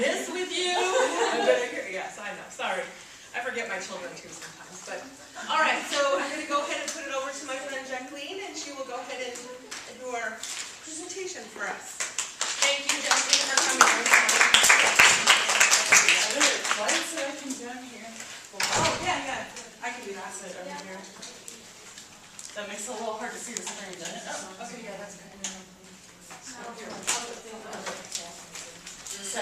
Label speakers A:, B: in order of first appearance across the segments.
A: this with you. I'm gonna hear, yes, I know, sorry. I forget my children too sometimes, but. All right, so I'm gonna go ahead and put it over to my friend Jacqueline, and she will go ahead and do our presentation for us. Thank you, Jacqueline, for coming.
B: Lights that I can down here.
A: Oh, yeah, I can do that.
B: Sit over here. That makes it a little hard to see the screen, doesn't it?
A: Oh, okay, yeah, that's good.
B: So,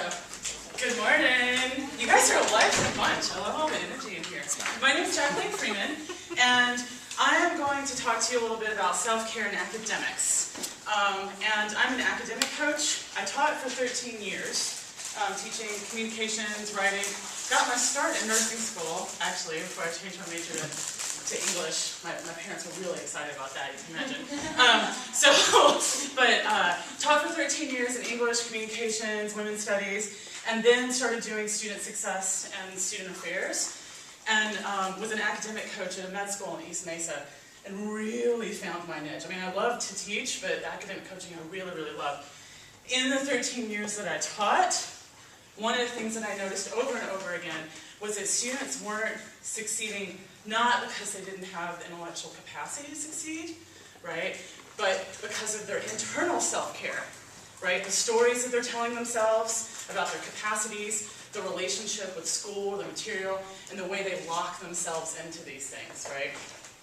B: good morning. You guys are a lively bunch. I love all the energy in here. My name is Jacqueline Freeman, and I am going to talk to you a little bit about self-care and academics. And I'm an academic coach. I taught for 13 years, teaching communications, writing. Got my start in nursing school, actually, before I changed my major to English. My parents were really excited about that, you can imagine. Taught for 13 years in English, communications, women's studies, and then started doing student success and student affairs, and was an academic coach at a med school in East Mesa, and really found my niche. I mean, I love to teach, but academic coaching I really, really love. In the 13 years that I taught, one of the things that I noticed over and over again was that students weren't succeeding not because they didn't have the intellectual capacity to succeed, right, but because of their internal self-care, right? The stories that they're telling themselves about their capacities, the relationship with school, the material, and the way they lock themselves into these things, right?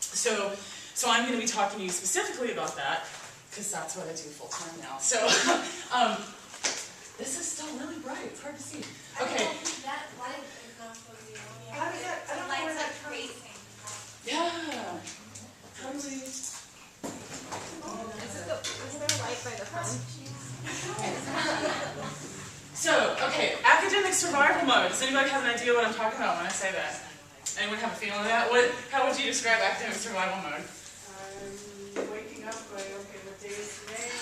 B: So I'm going to be talking to you specifically about that, because that's what I do full-time now. So, this is still really bright. It's hard to see. Okay.
C: I don't think that light is not supposed to be on yet.
A: How does that, I don't know where that comes from.
B: Yeah. How do we...
C: Is there a light by the phone?
B: So, okay, academic survival mode. Does anybody have an idea what I'm talking about when I say that? Anyone have a feeling of that? How would you describe academic survival mode?
D: Waking up, going, okay, what day is today?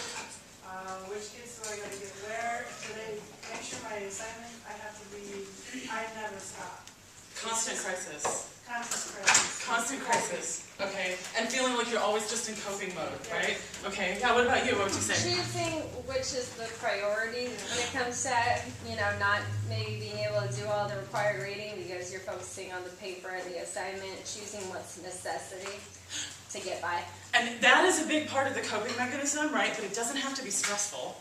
D: Which kids do I got to get where? Today, make sure my assignment, I never stop.
B: Constant crisis.
D: Constant crisis.
B: Constant crisis. Okay. And feeling like you're always just in coping mode, right? Okay. Yeah, what about you? What would you say?
E: Choosing which is the priority when it comes to, not maybe being able to do all the required reading because you're focusing on the paper and the assignment, choosing what's necessity to get by.
B: And that is a big part of the coping mechanism, right? But it doesn't have to be stressful,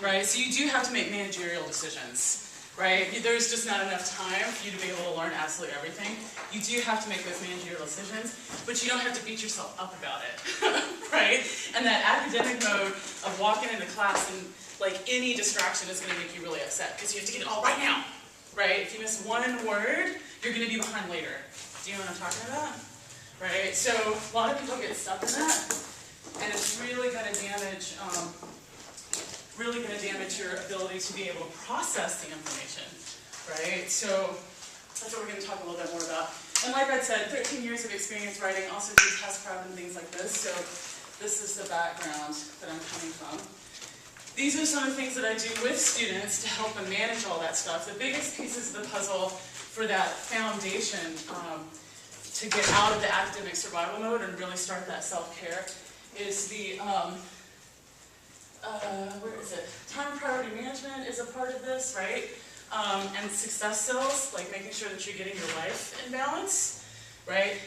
B: right? So you do have to make managerial decisions, right? There's just not enough time for you to be able to learn absolutely everything. You do have to make those managerial decisions, but you don't have to beat yourself up about it, right? And that academic mode of walking into class and like any distraction is going to make you really upset because you have to get it all right now, right? If you miss one word, you're going to be behind later. Do you know what I'm talking about? Right? So a lot of people get stuck in that, and it's really going to damage your ability to be able to process the information, right? So that's what we're going to talk a little bit more about. And like I said, 13 years of experience writing, also do test prep and things like this. So this is the background that I'm coming from. These are some of the things that I do with students to help them manage all that stuff. The biggest pieces of the puzzle for that foundation to get out of the academic survival mode and really start that self-care is the, where is it? Time priority management is a part of this, right? And success skills, like making sure that you're getting your life in balance, right?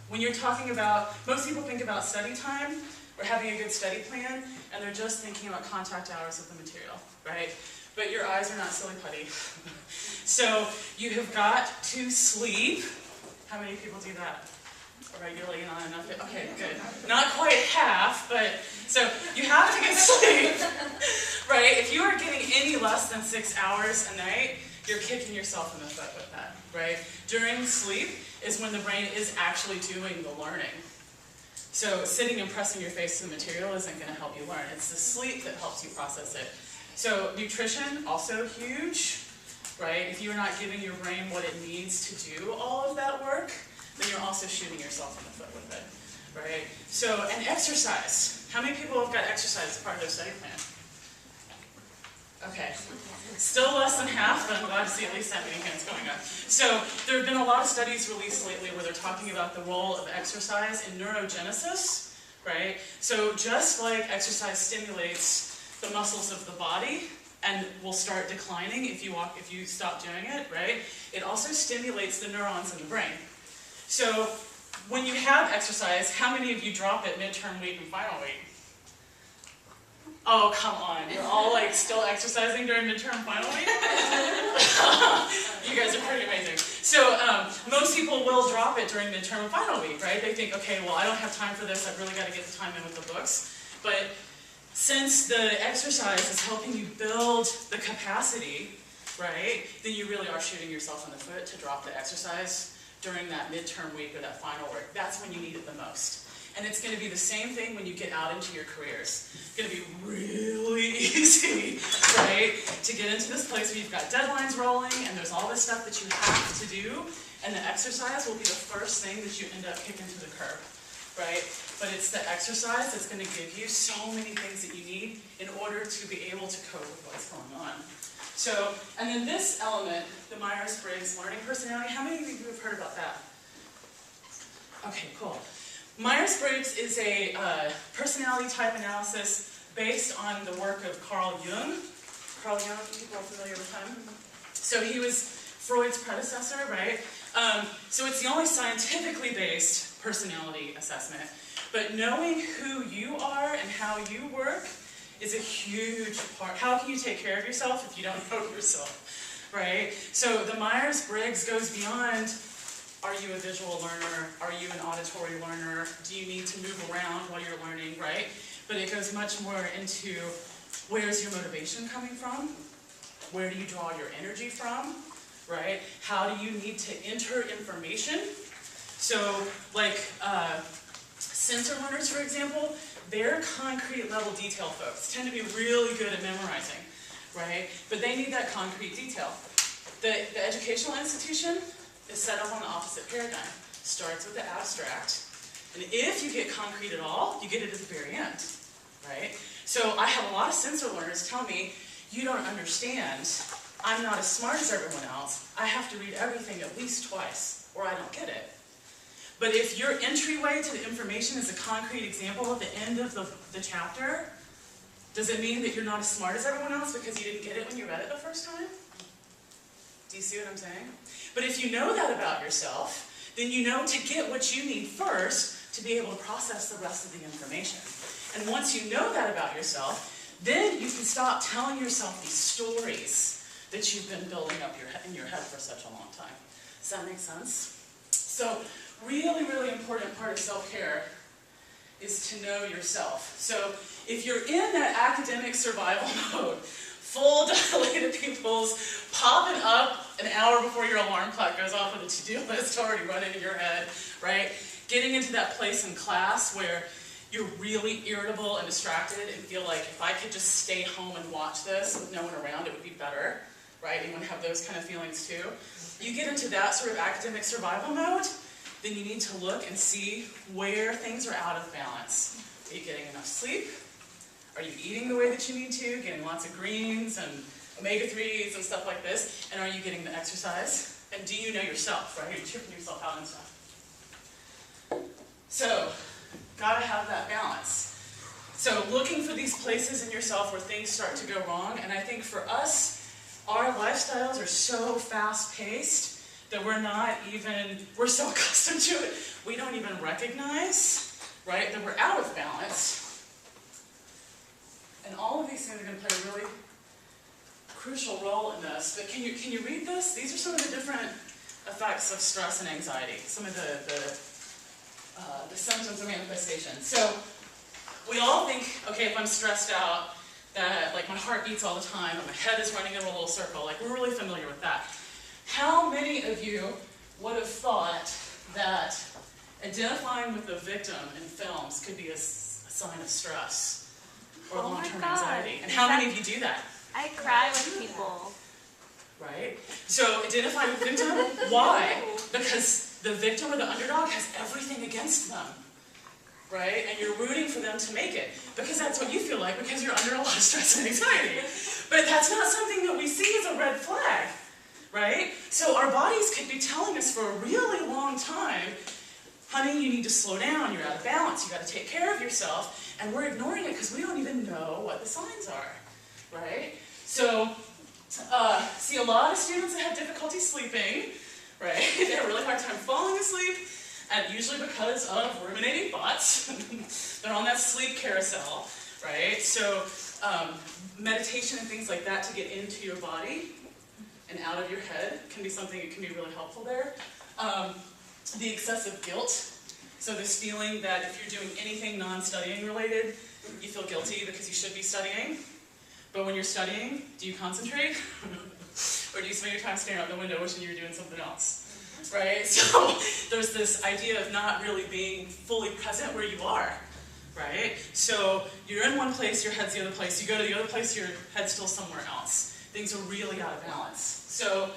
B: When you're talking about, most people think about study time or having a good study plan, and they're just thinking about contact hours of the material, right? But your eyes are not silly putty. So you have got to sleep. How many people do that regularly? Not enough? Okay, good. Not quite half, but so you have to get sleep, right? If you are getting any less than 6 hours a night, you're kicking yourself in the foot with that, right? During sleep is when the brain is actually doing the learning. So sitting and pressing your face to the material isn't going to help you learn. It's the sleep that helps you process it. So nutrition, also huge, right? If you're not giving your brain what it needs to do all of that work, then you're also shooting yourself in the foot with it, right? So, and exercise. How many people have got exercise as part of their study plan? Okay. Still less than half, but I'm glad to see at least that many hands going up. So there have been a lot of studies released lately where they're talking about the role of exercise in neurogenesis, right? So just like exercise stimulates the muscles of the body, and will start declining if you stop doing it, right? It also stimulates the neurons in the brain. So when you have exercise, how many of you drop it midterm week and final week? Oh, come on. You're all like still exercising during midterm final week? You guys are pretty amazing. So most people will drop it during midterm and final week, right? They think, okay, well, I don't have time for this. I've really got to get the time in with the books. But since the exercise is helping you build the capacity, right, then you really are shooting yourself in the foot to drop the exercise during that midterm week or that final week. That's when you need it the most. And it's going to be the same thing when you get out into your careers. It's going to be really easy, right, to get into this place where you've got deadlines rolling and there's all this stuff that you have to do, and the exercise will be the first thing that you end up kicking to the curb, right? But it's the exercise that's going to give you so many things that you need in order to be able to cope with what's going on. So, and then this element, the Myers-Briggs learning personality, how many of you have heard about that? Okay, cool. Myers-Briggs is a personality type analysis based on the work of Carl Jung. Carl Jung, people are familiar with him? So he was Freud's predecessor, right? So it's the only scientifically based personality assessment. But knowing who you are and how you work is a huge part. How can you take care of yourself if you don't know yourself, right? So the Myers-Briggs goes beyond, are you a visual learner? Are you an auditory learner? Do you need to move around while you're learning, right? But it goes much more into, where's your motivation coming from? Where do you draw your energy from, right? How do you need to enter information? So, like, sensor learners, for example, they're concrete level detail folks, tend to be really good at memorizing, right? But they need that concrete detail. The educational institution is set up on the opposite paradigm. Starts with the abstract, and if you get concrete at all, you get it at the very end, right? So I have a lot of sensor learners tell me, you don't understand, I'm not as smart as everyone else, I have to read everything at least twice, or I don't get it. But if your entryway to the information is a concrete example at the end of the chapter, does it mean that you're not as smart as everyone else because you didn't get it when you read it the first time? Do you see what I'm saying? But if you know that about yourself, then you know to get what you need first to be able to process the rest of the information. And once you know that about yourself, then you can stop telling yourself these stories that you've been building up in your head for such a long time. Does that make sense? So, really, really important part of self-care is to know yourself. So, if you're in that academic survival mode, full dilated pupils, popping up an hour before your alarm clock goes off with a to-do list already running in your head, right? Getting into that place in class where you're really irritable and distracted and feel like if I could just stay home and watch this with no one around, it would be better, right? Anyone have those kind of feelings too? You get into that sort of academic survival mode, then you need to look and see where things are out of balance. Are you getting enough sleep? Are you eating the way that you need to, getting lots of greens and omega-3s and stuff like this? And are you getting the exercise? And do you know yourself, right? Are you tripping yourself out and stuff? So, gotta have that balance. So looking for these places in yourself where things start to go wrong, and I think for us, our lifestyles are so fast-paced that we're so accustomed to it, we don't even recognize, right, that we're out of balance. And all of these things are going to play a really crucial role in this. But can you read this? These are some of the different effects of stress and anxiety, some of the symptoms and manifestations. So we all think, okay, if I'm stressed out, that like my heart beats all the time, and my head is running in a little circle. Like we're really familiar with that. How many of you would have thought that identifying with the victim in films could be a sign of stress or long-term anxiety? And how many of you do that?
C: I cry with people.
B: Right? So identify with the victim. Why? Because the victim or the underdog has everything against them. Right? And you're rooting for them to make it. Because that's what you feel like, because you're under a lot of stress and anxiety. But that's not something that we see as a red flag. Right? So our bodies could be telling us for a really long time, honey, you need to slow down, you're out of balance, you got to take care of yourself, and we're ignoring it because we don't even know what the signs are. Right? So So, see a lot of students that have difficulty sleeping, right? They have a really hard time falling asleep, and usually because of ruminating thoughts. They're on that sleep carousel, right? So, meditation and things like that to get into your body and out of your head can be something that can be really helpful there. The excessive guilt, so this feeling that if you're doing anything non-studying related, you feel guilty because you should be studying. But when you're studying, do you concentrate? Or do you spend your time staring out the window wishing you were doing something else? Right? So there's this idea of not really being fully present where you are. Right? So you're in one place, your head's the other place. You go to the other place, your head's still somewhere else. Things are really out of balance. So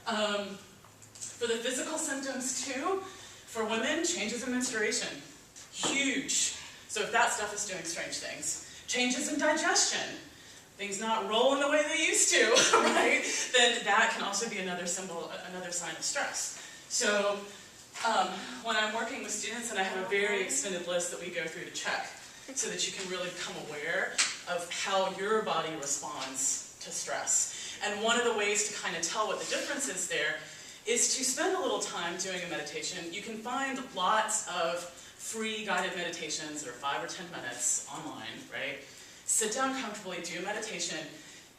B: for the physical symptoms too, for women, changes in menstruation. Huge. So if that stuff is doing strange things. Changes in digestion. Things not rolling the way they used to, right? Then that can also be another symbol, another sign of stress. So when I'm working with students, and I have a very extended list that we go through to check, so that you can really become aware of how your body responds to stress. And one of the ways to kind of tell what the difference is there is to spend a little time doing a meditation. You can find lots of free guided meditations that are 5 or 10 minutes online, right? Sit down comfortably, do a meditation,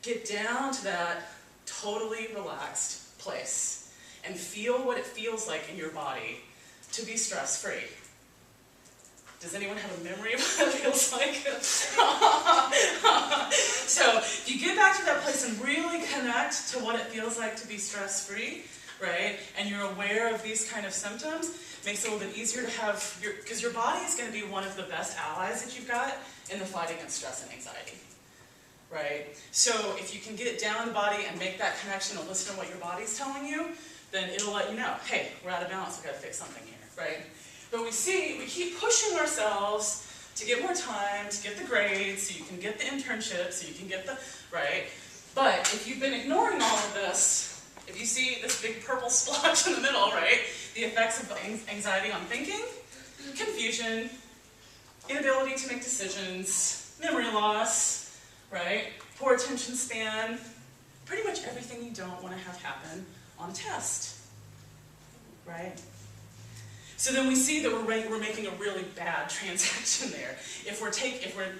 B: get down to that totally relaxed place, and feel what it feels like in your body to be stress-free. Does anyone have a memory of what it feels like? So, if you get back to that place and really connect to what it feels like to be stress-free, right, and you're aware of these kind of symptoms, makes it a little bit easier to have because your body is going to be one of the best allies that you've got in the fight against stress and anxiety, right? So if you can get it down in the body and make that connection and listen to what your body's telling you, then it'll let you know, hey, we're out of balance, we've got to fix something here, right? But we keep pushing ourselves to get more time, to get the grades, so you can get the internship, so you can get the, right? But if you've been ignoring all of this, if you see this big purple splotch in the middle, right, the effects of anxiety on thinking, confusion, inability to make decisions, memory loss, right, poor attention span, pretty much everything you don't want to have happen on a test, right? So then we see that we're making a really bad transaction there. If we're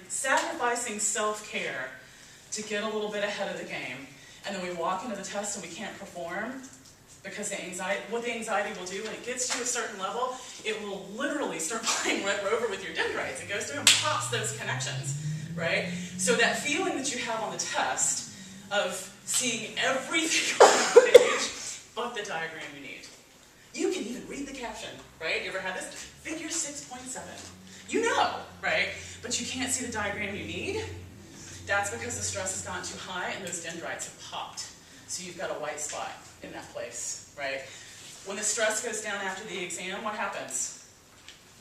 B: sacrificing self-care to get a little bit ahead of the game, and then we walk into the test and we can't perform, because what the anxiety will do when it gets to a certain level, it will literally start playing Red Rover with your dendrites. It goes through and pops those connections, right? So that feeling that you have on the test of seeing everything on the page, but the diagram you need. You can even read the caption, right? You ever had this? Figure 6.7. You know, right? But you can't see the diagram you need. That's because the stress has gotten too high and those dendrites have popped. So you've got a white spot in that place, right? When the stress goes down after the exam, what happens?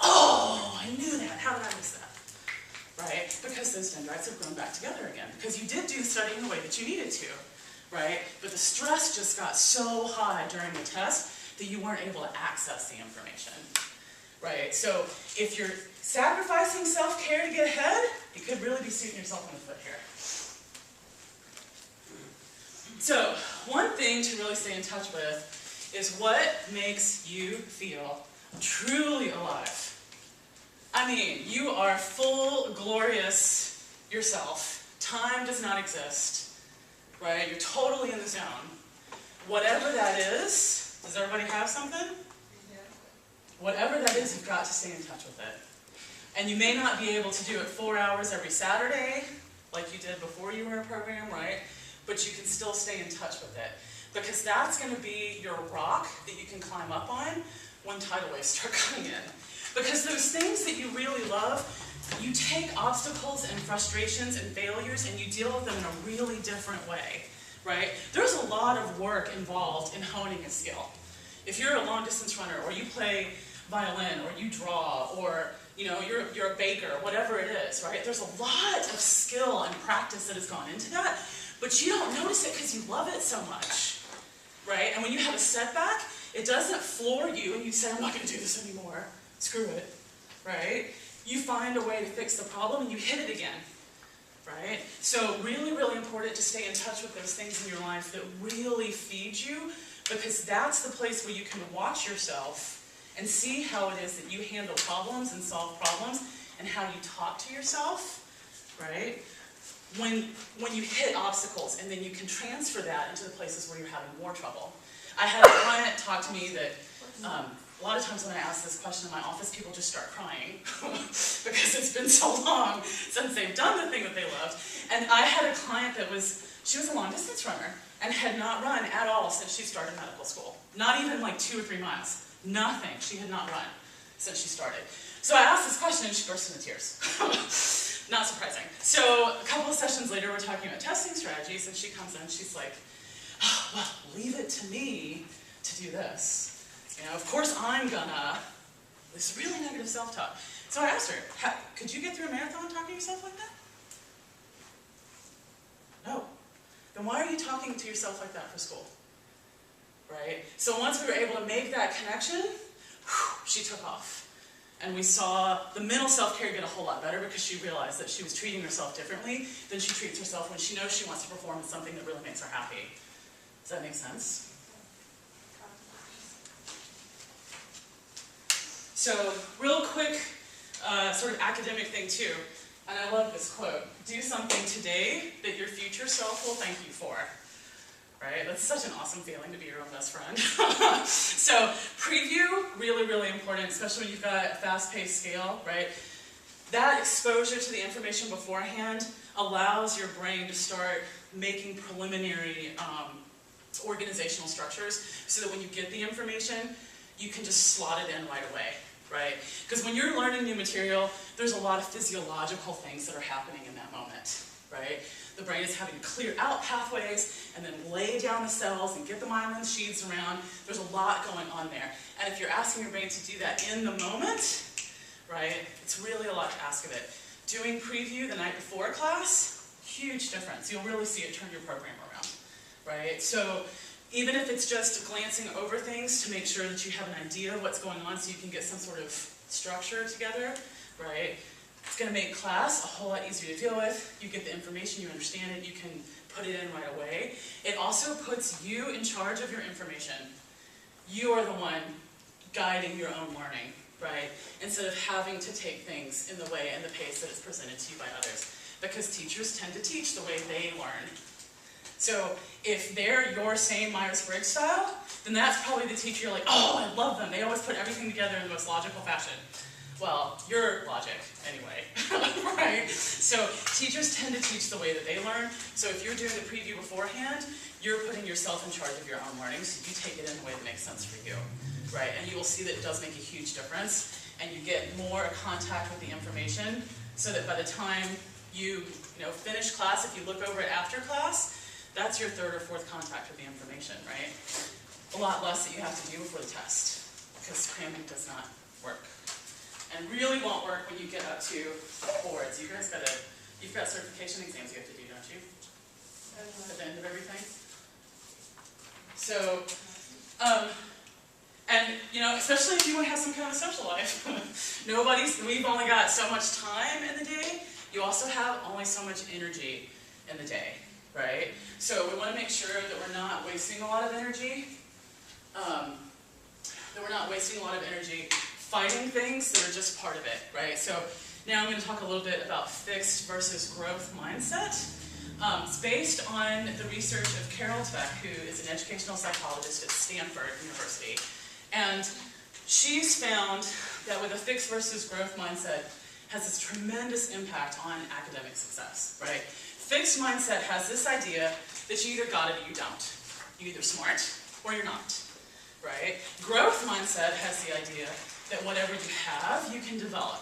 B: Oh, I knew that. How did I miss that? Right? Because those dendrites have grown back together again. Because you did do the study in the way that you needed to, right? But the stress just got so high during the test that you weren't able to access the information, right? So if you're sacrificing self-care to get ahead, you could really be shooting yourself in the foot here. So one thing to really stay in touch with is what makes you feel truly alive. I mean, you are full, glorious yourself. Time does not exist, right? You're totally in the zone. Whatever that is, does everybody have something? Yeah. Whatever that is, you've got to stay in touch with it. And you may not be able to do it 4 hours every Saturday, like you did before you were in a program, right? But you can still stay in touch with it. Because that's going to be your rock that you can climb up on when tidal waves start coming in. Because those things that you really love, you take obstacles and frustrations and failures and you deal with them in a really different way, right? There's a lot of work involved in honing a skill. If you're a long distance runner, or you play violin, or you draw, or you're a baker, whatever it is, right? There's a lot of skill and practice that has gone into that, but you don't notice it because you love it so much, right? And when you have a setback, it doesn't floor you and you say, I'm not going to do this anymore. Screw it, right? You find a way to fix the problem and you hit it again, right? So really, really important to stay in touch with those things in your life that really feed you, because that's the place where you can watch yourself and see how it is that you handle problems and solve problems and how you talk to yourself, right? When you hit obstacles, and then you can transfer that into the places where you're having more trouble. I had a client talk to me that a lot of times when I ask this question in my office, people just start crying because it's been so long since they've done the thing that they loved. And I had a client that she was a long distance runner and had not run at all since she started medical school. Not even like 2 or 3 miles. Nothing. She had not run since she started. So I asked this question and she burst into tears. Not surprising. So a couple of sessions later, we're talking about testing strategies, and she comes in, she's like, oh, well, leave it to me to do this. You know, of course I'm gonna, this really negative self-talk. So I asked her, could you get through a marathon talking to yourself like that? No. Then why are you talking to yourself like that for school? Right? So once we were able to make that connection, she took off. And we saw the mental self-care get a whole lot better because she realized that she was treating herself differently than she treats herself when she knows she wants to perform in something that really makes her happy. Does that make sense? So, real quick, sort of academic thing too, and I love this quote, do something today that your future self will thank you for. Right? That's such an awesome feeling to be your own best friend. So, preview, really, really important, especially when you've got a fast-paced scale, right? That exposure to the information beforehand allows your brain to start making preliminary organizational structures so that when you get the information, you can just slot it in right away, right? Because when you're learning new material, there's a lot of physiological things that are happening in that moment, right? The brain is having to clear out pathways and then lay down the cells and get the myelin sheaths around. There's a lot going on there. And if you're asking your brain to do that in the moment, right, it's really a lot to ask of it. Doing preview the night before class, huge difference. You'll really see it turn your program around, right? So even if it's just glancing over things to make sure that you have an idea of what's going on so you can get some sort of structure together, right? It's going to make class a whole lot easier to deal with. You get the information, you understand it, you can put it in right away. It also puts you in charge of your information. You are the one guiding your own learning, right? Instead of having to take things in the way and the pace that is presented to you by others. Because teachers tend to teach the way they learn. So if they're your same Myers-Briggs style, then that's probably the teacher you're like, oh, I love them. They always put everything together in the most logical fashion. Well, your logic, anyway, right? So teachers tend to teach the way that they learn. So if you're doing the preview beforehand, you're putting yourself in charge of your own learning, so you take it in the way that makes sense for you, right? And you will see that it does make a huge difference, and you get more contact with the information, so that by the time you finish class, if you look over it after class, that's your 3rd or 4th contact with the information, right? A lot less that you have to do before the test, because cramming does not work. And really won't work when you get up to boards. You guys you've got certification exams you have to do, don't you? At the end of everything. So, and especially if you want to have some kind of social life. We've only got so much time in the day. You also have only so much energy in the day, right? So we want to make sure that we're not wasting a lot of energy. Fighting things that are just part of it, right? So now I'm going to talk a little bit about fixed versus growth mindset. It's based on the research of Carol Dweck, who is an educational psychologist at Stanford University. And she's found that with a fixed versus growth mindset has this tremendous impact on academic success, right? Fixed mindset has this idea that you either got it or you don't. You're either smart or you're not, right? Growth mindset has the idea that whatever you have, you can develop,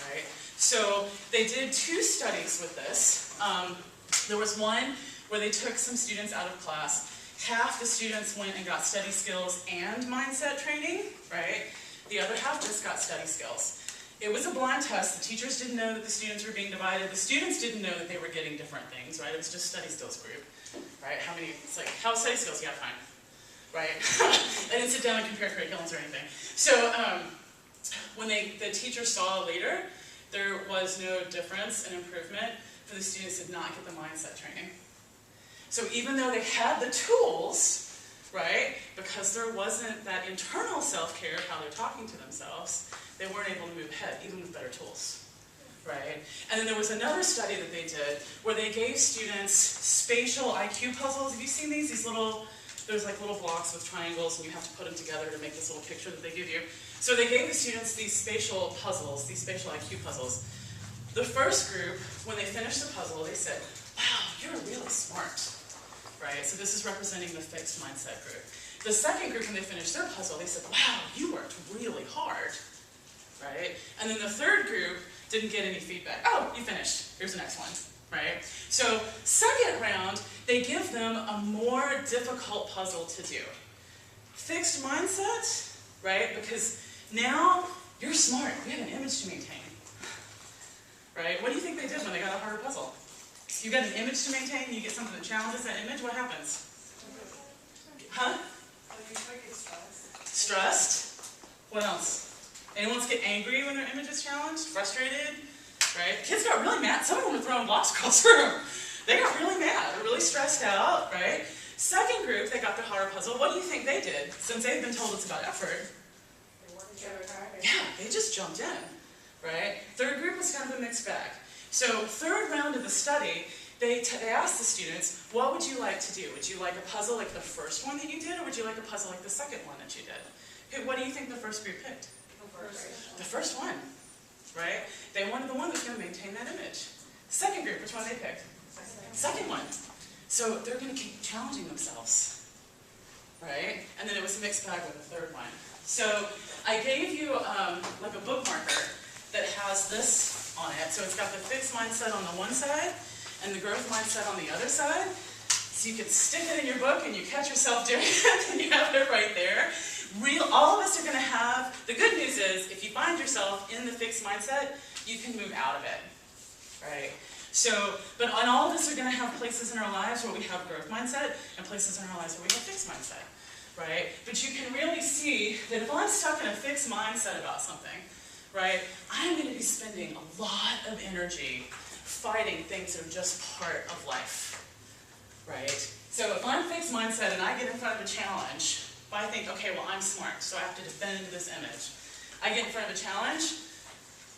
B: right? So they did 2 studies with this. There was one where they took some students out of class. Half the students went and got study skills and mindset training, right? The other half just got study skills. It was a blind test. The teachers didn't know that the students were being divided. The students didn't know that they were getting different things, right? It was just study skills group, right? It's like, how study skills? Yeah, fine. Right? I didn't sit down and compare curriculums or anything. So when the teacher saw later, there was no difference in improvement for the students did not get the mindset training. So even though they had the tools, right, because there wasn't that internal self-care of how they're talking to themselves, they weren't able to move ahead, even with better tools, right? And then there was another study that they did where they gave students spatial IQ puzzles. Have you seen these? There's like little blocks with triangles, and you have to put them together to make this little picture that they give you. So they gave the students these spatial puzzles, these spatial IQ puzzles. The first group, when they finished the puzzle, they said, wow, you're really smart, right? So this is representing the fixed mindset group. The second group, when they finished their puzzle, they said, wow, you worked really hard, right? And then the third group didn't get any feedback. Oh, you finished. Here's the next one, right? So second round, they give them a more difficult puzzle to do. Fixed mindset, right? Because now you're smart. You have an image to maintain, right? What do you think they did when they got a harder puzzle? You got an image to maintain, you get something that challenges that image, what happens? Huh? Stressed. What else? Anyone get angry when their image is challenged? Frustrated? Right? Kids got really mad. Some of them were throwing blocks across the room. They got really mad, really stressed out, right? Second group, they got the harder puzzle. What do you think they did? Since they've been told it's about effort. Yeah, they just jumped in, right? Third group was kind of a mixed bag. So third round of the study, they asked the students, what would you like to do? Would you like a puzzle like the first one that you did, or would you like a puzzle like the second one that you did? What do you think the first group picked? The first one, right? They wanted the one that's going to maintain that image. Second group, which one they picked? Second one. So they're going to keep challenging themselves, right? And then it was a mixed bag with the third one. So I gave you like a bookmarker that has this on it. So it's got the fixed mindset on the one side and the growth mindset on the other side. So you can stick it in your book and you catch yourself doing it and you have it right there. All of us are going to have, the good news is, if you find yourself in the fixed mindset, you can move out of it, right? So, but all of us are going to have places in our lives where we have growth mindset and places in our lives where we have fixed mindset, right? But you can really see that if I'm stuck in a fixed mindset about something, right, I'm going to be spending a lot of energy fighting things that are just part of life, right? So if I'm fixed mindset and I get in front of a challenge, if I think, okay, well, I'm smart, so I have to defend this image. I get in front of a challenge,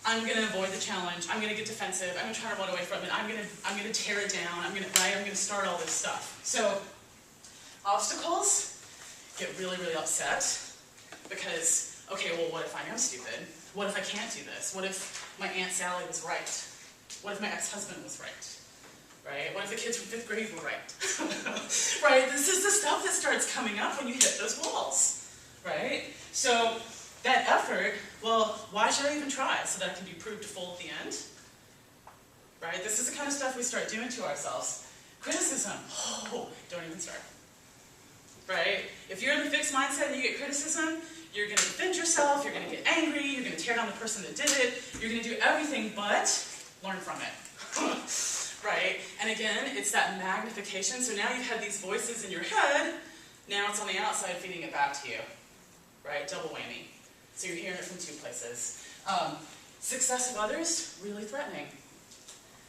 B: I'm going to avoid the challenge, I'm going to get defensive, I'm going to try to run away from it, I'm going to tear it down, I'm going to start all this stuff. So obstacles get really, really upset because, okay, well, what if I am stupid? What if I can't do this? What if my Aunt Sally was right? What if my ex-husband was right? Right? What if the kids from 5th grade were right? Right? This is the stuff that starts coming up when you hit those walls. Right? So that effort, well, why should I even try so that I can be proved full at the end? Right? This is the kind of stuff we start doing to ourselves. Criticism. Oh, don't even start. Right? If you're in the fixed mindset and you get criticism, you're going to defend yourself, you're going to get angry, you're going to tear down the person that did it, you're going to do everything but learn from it. Right? And again, it's that magnification. So now you've had these voices in your head, now it's on the outside feeding it back to you. Right? Double whammy. So you're hearing it from two places. Success of others, really threatening.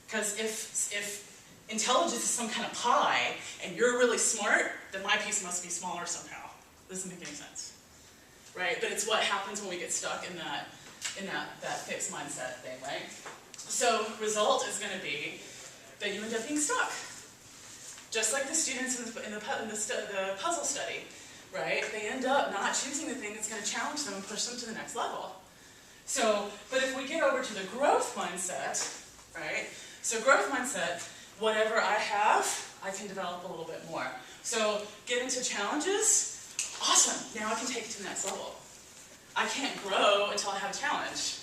B: Because if intelligence is some kind of pie, and you're really smart, then my piece must be smaller somehow. Doesn't make any sense. Right? But it's what happens when we get stuck in that fixed mindset thing, right? So result is going to be that you end up being stuck. Just like the students in the puzzle study, right? They end up not choosing the thing that's going to challenge them and push them to the next level. So, but if we get over to the growth mindset, right? So growth mindset, whatever I have, I can develop a little bit more. So get into challenges, awesome, now I can take it to the next level. I can't grow until I have a challenge,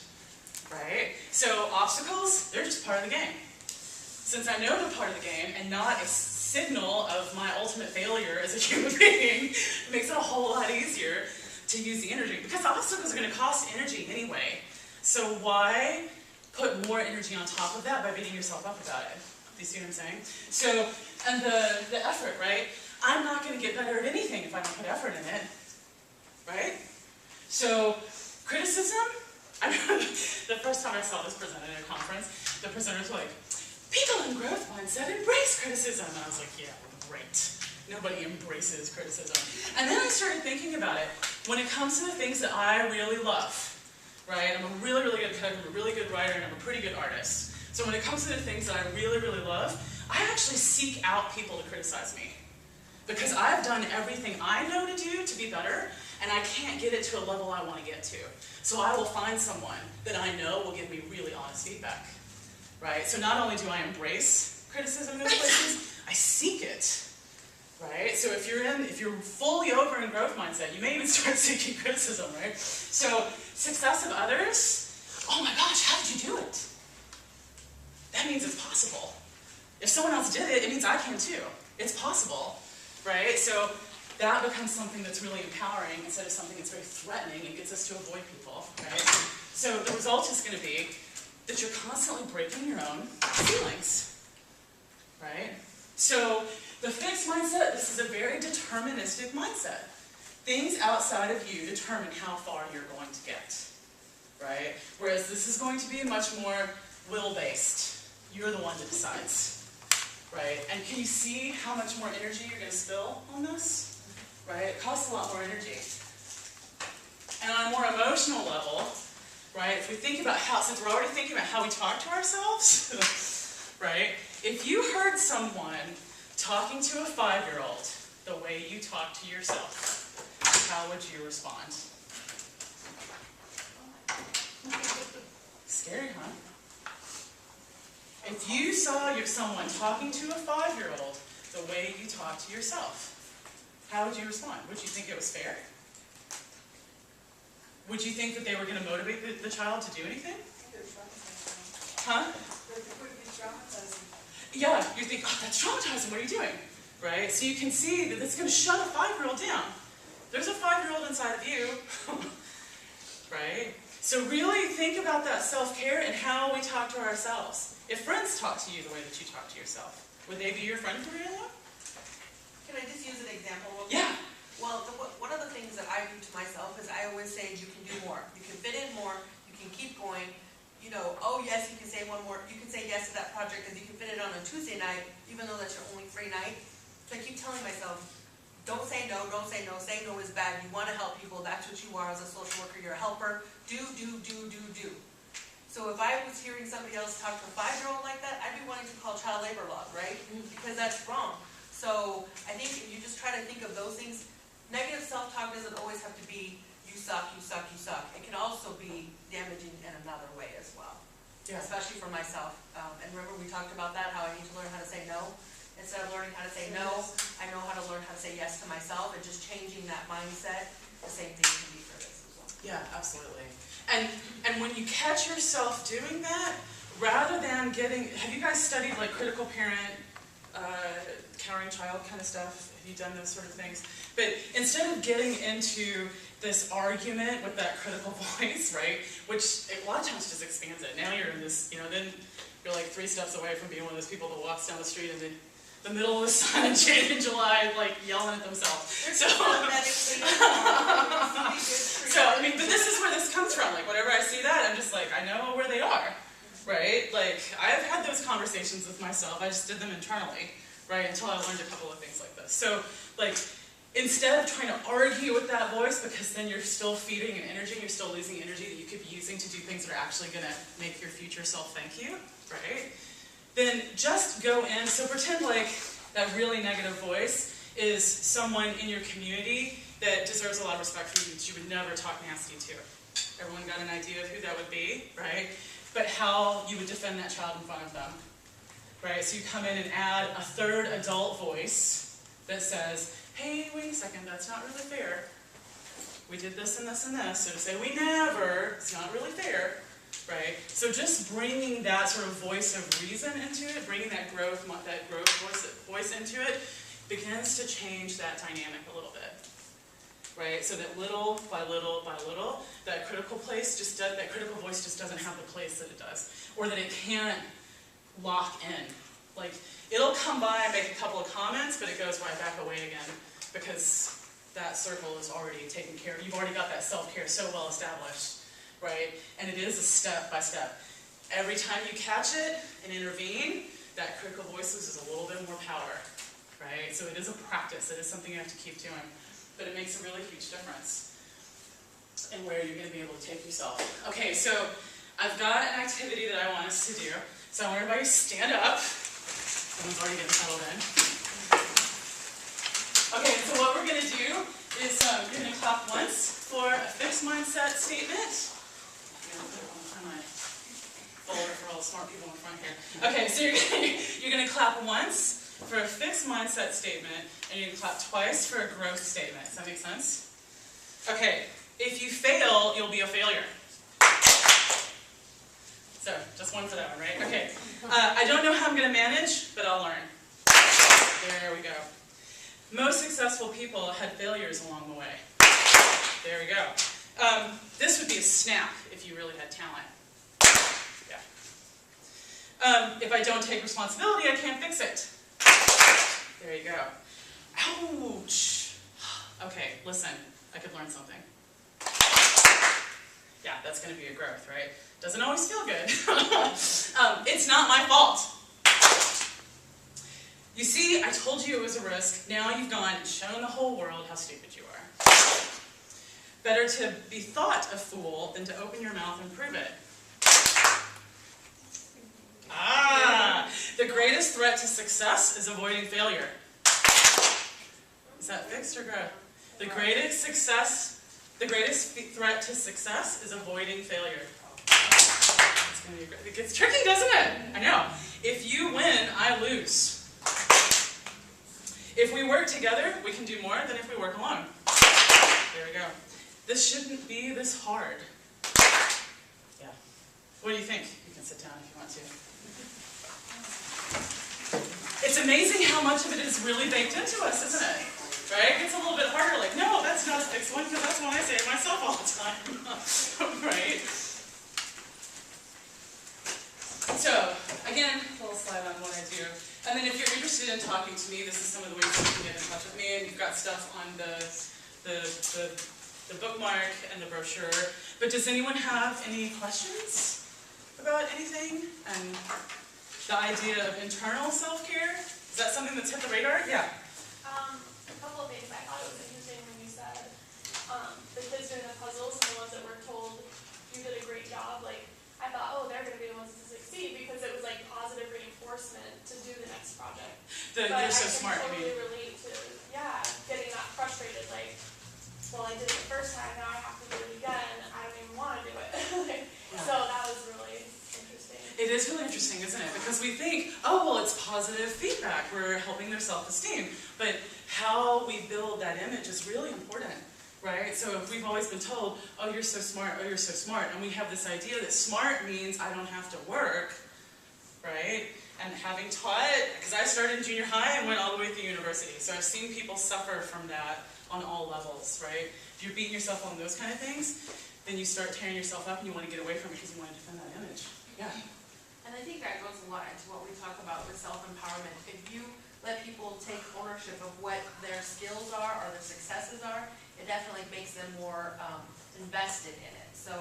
B: right? So obstacles, they're just part of the game. Since I know they're part of the game and not a signal of my ultimate failure as a human being, it makes it a whole lot easier to use the energy. Because obstacles are going to cost energy anyway. So why put more energy on top of that by beating yourself up about it? Do you see what I'm saying? So, and the effort, right? I'm not going to get better at anything if I don't put effort in it, right? So, criticism, I remember the first time I saw this presented at a conference, the presenters were like, people in growth mindset embrace criticism. And I was like, yeah, great. Nobody embraces criticism. And then I started thinking about it. When it comes to the things that I really love, right? I'm a really, really good cook, I'm a really good writer, and I'm a pretty good artist. So when it comes to the things that I really, really love, I actually seek out people to criticize me. Because I've done everything I know to do to be better, and I can't get it to a level I want to get to. So I will find someone that I know will give me really honest feedback, right? So not only do I embrace criticism in those places, I seek it, right? So if you're fully over in growth mindset, you may even start seeking criticism, right? So success of others, oh my gosh, how did you do it? That means it's possible. If someone else did it, it means I can too. It's possible, right? So that becomes something that's really empowering instead of something that's very threatening and gets us to avoid people, right? So the result is going to be that you're constantly breaking your own ceilings, right? So the fixed mindset, this is a very deterministic mindset. Things outside of you determine how far you're going to get, right? Whereas this is going to be much more will-based. You're the one that decides, right? And can you see how much more energy you're going to spill on this, right? It costs a lot more energy. And on a more emotional level, right, if we think about how, since we're already thinking about how we talk to ourselves, right, if you heard someone talking to a 5-year-old the way you talk to yourself, how would you respond? Scary, huh? If you saw someone talking to a 5-year-old the way you talk to yourself, how would you respond? Would you think it was fair? Would you think that they were going to motivate the child to do anything? Huh? Yeah, you think, oh, that's traumatizing, what are you doing? Right? So you can see that it's going to shut a 5-year-old down. There's a 5-year-old inside of you, right? So really think about that self-care and how we talk to ourselves. If friends talk to you the way that you talk to yourself, would they be your friend for real long?
A: Can I just use an example?
B: Yeah.
A: Well, one of the things that I do to myself is I always say you can do more. You can fit in more. You can keep going. You know, oh yes, you can say one more. You can say yes to that project because you can fit it on a Tuesday night, even though that's your only free night. So I keep telling myself, don't say no, don't say no. Say no is bad. You want to help people. That's what you are as a social worker. You're a helper. Do. So if I was hearing somebody else talk to a 5-year-old like that, I'd be wanting to call child labor law, right? Because that's wrong. So I think if you just try to think of those things, negative self-talk doesn't always have to be you suck, you suck, you suck. It can also be damaging in another way as well. Yeah. Especially for myself. And remember we talked about that, how I need to learn how to say no. Instead of learning how to say no, I know how to learn how to say yes to myself, and just changing that mindset. The same thing can be for this as well. Yeah, absolutely. And when you catch yourself doing that, rather than have you guys studied like critical parent, cowering child kind of stuff? Have you done those sort of things? But instead of getting into this argument with that critical voice, right, which a lot of times just expands it. Now you're in this, then you're like 3 steps away from being one of those people that walks down the street in the middle of the sun in June and July, like yelling at themselves. So, I mean, but this is where this comes from. Like, whenever I see that, I'm just like, I know where they are, right? Like, I've had those conversations with myself. I just did them internally, right, until I learned a couple of things like this. So, like, instead of trying to argue with that voice, because then you're still feeding an energy, you're still losing energy that you could be using to do things that are actually going to make your future self thank you, right? Then just go in, so pretend like that really negative voice is someone in your community that deserves a lot of respect from you that you would never talk nasty to. Everyone got an idea of who that would be, right? But how you would defend that child in front of them, right? So you come in and add a 3rd adult voice that says, hey, wait a second, that's not really fair. We did this and this and this, so to say we never, it's not really fair, right? So just bringing that sort of voice of reason into it, bringing that growth voice into it, begins to change that dynamic a little bit, right? So that little by little by little, that critical voice just doesn't have the place that it does, or that it can't lock in. Like, it'll come by and make a couple of comments, but it goes right back away again, because that circle is already taken care of. You've already got that self-care so well established, right? And it is a step by step. Every time you catch it and intervene,
B: that critical voice loses a little bit more power, right? So it is a practice, it is something you have to keep doing, but it makes a really huge difference in where you're going to be able to take yourself. Okay, so I've got an activity that I want us to do, so I want everybody to stand up. Someone's already getting settled in. Okay, so what we're going to do is you're going to clap once for a fixed mindset statement. I'm going to put it on my folder for all the smart people in front here. Okay, so you're going to clap once for a fixed mindset statement, and you're going to clap twice for a growth statement. Does that make sense? Okay, if you fail, you'll be a failure. So, just one for that one, right? Okay. I don't know how I'm going to manage, but I'll learn. There we go. Most successful people had failures along the way. There we go. This would be a snap if you really had talent. Yeah. If I don't take responsibility, I can't fix it. There you go. Ouch. Okay, listen. I could learn something. Yeah, that's going to be a growth, right? Doesn't always feel good. It's not my fault. You see, I told you it was a risk. Now you've gone and shown the whole world how stupid you are. Better to be thought a fool than to open your mouth and prove it. The greatest threat to success is avoiding failure. Is that fixed or growth? The greatest threat to success is avoiding failure. It's gonna be great. It gets tricky, doesn't it? I know. If you win, I lose. If we work together, we can do more than if we work alone. There we go. This shouldn't be this hard. Yeah. What do you think? You can sit down if you want to. It's amazing how much of it is really baked into us, isn't it? Right? It gets a little bit harder, like, no, that's not a fixed one, because that's one I say to myself all the time. Right? So, again, a little slide on what I do. And then if you're interested in talking to me, this is some of the ways you can get in touch with me, and you've got stuff on the bookmark and the brochure. But does anyone have any questions about anything? And the idea of internal self-care? Is that something that's hit the radar? Yeah.
F: A couple of things. I thought it was interesting when you said the kids doing the puzzles and the ones that were told you did a great job. Like, I thought, oh, they're going to be the ones to succeed because it was like positive reinforcement to do the next project.
B: You're so smart.
F: I can totally relate to, getting that frustrated. Like, well, I did it the first time, now I have to do it again. I don't even want to do it. So that was really interesting.
B: It is really interesting, isn't it? Because we think, oh, well, it's positive feedback. We're helping their self-esteem. But how we build that image is really important, right? So if we've always been told, oh, you're so smart, oh, you're so smart, and we have this idea that smart means I don't have to work, right? And having taught, because I started in junior high and went all the way through university, so I've seen people suffer from that on all levels, right? If you're beating yourself on those kind of things, then you start tearing yourself up and you want to get away from it because you want to defend that image. Yeah.
G: And I think that goes a lot into what we talk about with self-empowerment. If you let people take ownership of what their skills are or their successes are, it definitely makes them more invested in it. So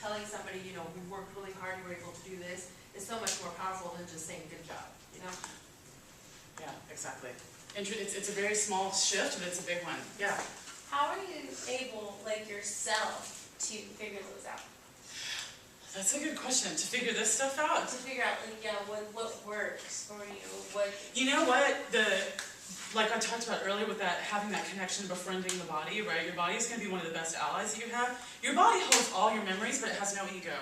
G: telling somebody, you know, we worked really hard, you were able to do this, is so much more powerful than just saying good job, you know?
B: Yeah, exactly. It's a very small shift, but it's a big one. Yeah.
C: How are you able, like yourself, to figure those out?
B: That's a good question. To figure this stuff out.
C: To figure out, like, what works for you, what...
B: You know what? Like I talked about earlier with that, having that connection, befriending the body, right? Your body is going to be one of the best allies that you have. Your body holds all your memories, but it has no ego.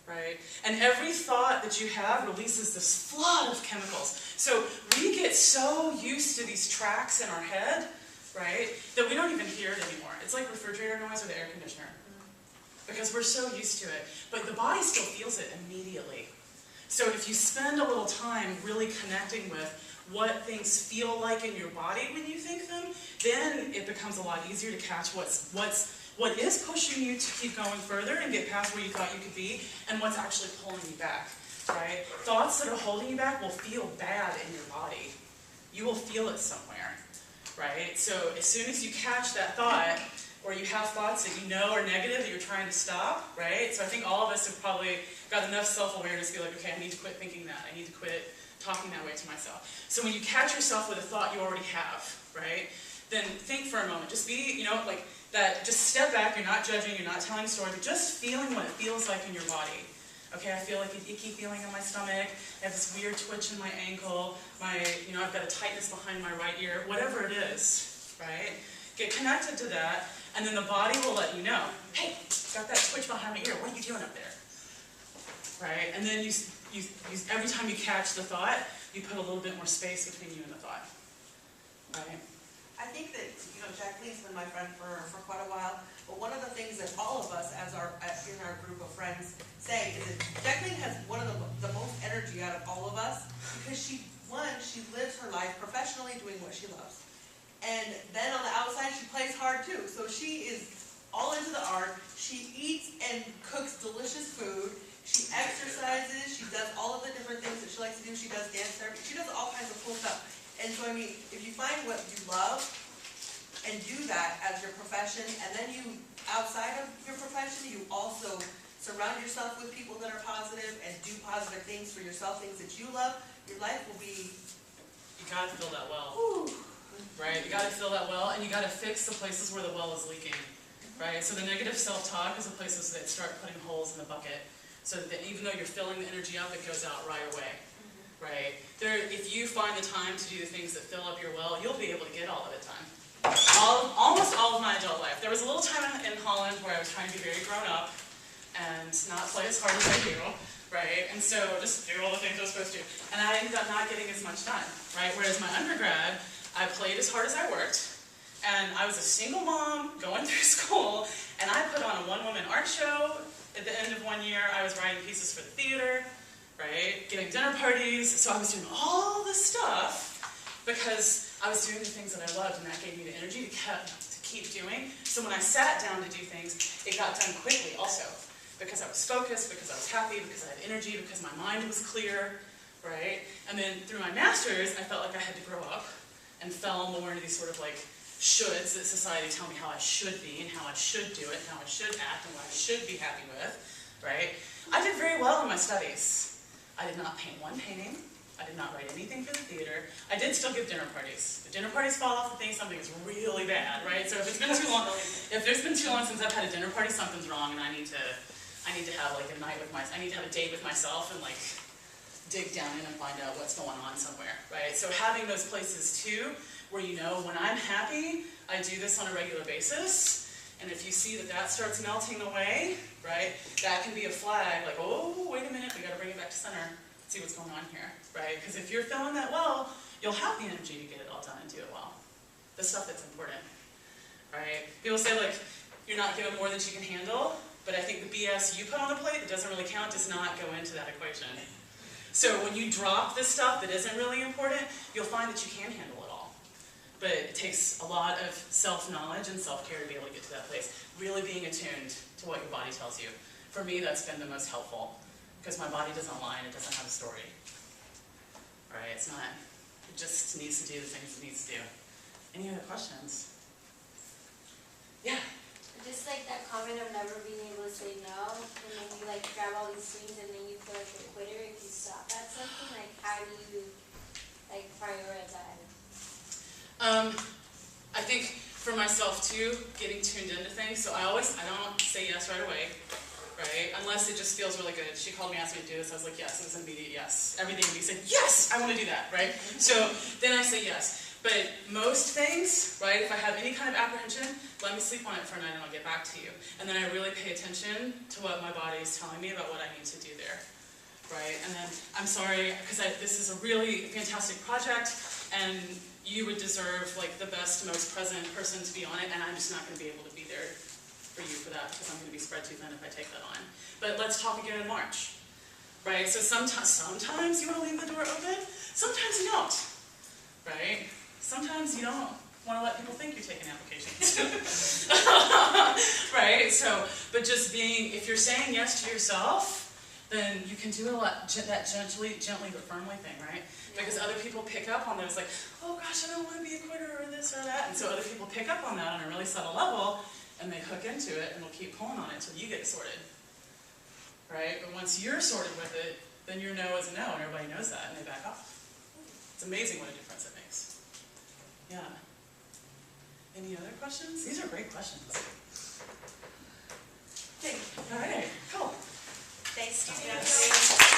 B: Right? And every thought that you have releases this flood of chemicals. So we get so used to these tracks in our head, right, that we don't even hear it anymore. It's like refrigerator noise or the air conditioner. Because we're so used to it. But the body still feels it immediately. So if you spend a little time really connecting with what things feel like in your body when you think them, then it becomes a lot easier to catch what is pushing you to keep going further and get past where you thought you could be, and what's actually pulling you back, right? Thoughts that are holding you back will feel bad in your body. You will feel it somewhere, right? So as soon as you catch that thought, or you have thoughts that you know are negative that you're trying to stop, right? So I think all of us have probably got enough self-awareness to be like, okay, I need to quit thinking that. I need to quit talking that way to myself. So when you catch yourself with a thought you already have, right, then think for a moment. Just be, you know, like that, just step back. You're not judging, you're not telling a story, but just feeling what it feels like in your body. Okay, I feel like an icky feeling in my stomach. I have this weird twitch in my ankle. I've got a tightness behind my right ear. Whatever it is, right? Get connected to that, and then the body will let you know, hey, got that twitch behind my ear. What are you doing up there? Right? And then you every time you catch the thought, you put a little bit more space between you and the thought. Right?
A: I think that, Jacqueline's been my friend for quite a while, but one of the things that all of us in our group of friends say is that Jacqueline has one of the most energy out of all of us, because she lives her life professionally doing what she loves. And then on the outside, she plays hard too. So she is all into the art. She eats and cooks delicious food. She exercises. She does all of the different things that she likes to do. She does dance therapy. She does all kinds of cool stuff. And so, if you find what you love and do that as your profession, and then you, outside of your profession, you also surround yourself with people that are positive and do positive things for yourself, things that you love, your life will be...
B: You gotta feel that well.
A: Whew.
B: Right? You gotta feel that well, and you gotta fix the places where the well is leaking. Right? So the negative self-talk is the places that start putting holes in the bucket. So that even though you're filling the energy up, it goes out right away. Right? If you find the time to do the things that fill up your well, you'll be able to get all of it done. Almost all of my adult life. There was a little time in Holland where I was trying to be very grown up and not play as hard as I do, right? And so just do all the things I was supposed to. And I ended up not getting as much done, right? Whereas my undergrad, I played as hard as I worked, and I was a single mom going through school, and I put on a one-woman art show. At the end of 1 year, I was writing pieces for the theater, right? Giving dinner parties. So I was doing all this stuff because I was doing the things that I loved, and that gave me the energy to keep doing. So when I sat down to do things, it got done quickly also, because I was focused, because I was happy, because I had energy, because my mind was clear, right? And then through my master's, I felt like I had to grow up and fell more into these sort of like shoulds that society tell me how I should be and how I should do it, and how I should act and what I should be happy with, right? I did very well in my studies. I did not paint one painting. I did not write anything for the theater. I did still give dinner parties. If dinner parties fall off the thing, something is really bad, right? So if there's been too long since I've had a dinner party, something's wrong, and I need to have like a night with I need to have a date with myself and like dig down in and find out what's going on somewhere, right? So having those places too, where when I'm happy, I do this on a regular basis, and if you see that starts melting away, right, that can be a flag, like, oh, wait a minute, we gotta bring it back to center, see what's going on here, right? Because if you're feeling that well, you'll have the energy to get it all done and do it well. The stuff that's important, right? People say, like, you're not given more than you can handle, but I think the BS you put on the plate that doesn't really count does not go into that equation. So when you drop this stuff that isn't really important, you'll find that you can handle it all. But it takes a lot of self-knowledge and self-care to be able to get to that place. Really being attuned to what your body tells you. For me, that's been the most helpful, because my body doesn't lie and it doesn't have a story. Right? It's not. It just needs to do the things it needs to do. Any other questions? Yeah.
C: Just like that comment of never being able to say no, and then you like grab all these things and then you feel like a quitter if you stop at something. Like, how do you like prioritize?
B: I think for myself too, getting tuned into things. So I don't say yes right away, right? Unless it just feels really good. She called me, asked me to do this. I was like, yes. It was an immediate yes. Everything would be saying, yes, I want to do that, right? So then I say yes. But most things, right, if I have any kind of apprehension, let me sleep on it for a night and I'll get back to you. And then I really pay attention to what my body is telling me about what I need to do there, right? And then, I'm sorry, because this is a really fantastic project, and you would deserve like the best, most present person to be on it, and I'm just not going to be able to be there for you for that, because I'm going to be spread too thin if I take that on. But let's talk again in March, right? So sometimes you want to leave the door open, sometimes you don't, right? Sometimes you don't want to let people think you're taking applications. Right? So, but just if you're saying yes to yourself, then you can do that gently but firmly thing, right? Because other people pick up on those, like, oh gosh, I don't want to be a quitter or this or that. And so other people pick up on that on a really subtle level, and they hook into it and will keep pulling on it until you get sorted, right? But once you're sorted with it, then your no is a no, and everybody knows that, and they back off. It's amazing what a difference it makes. Yeah. Any other questions? These are great questions.
A: Thank you.
B: All right, cool.
A: Thanks, Steve.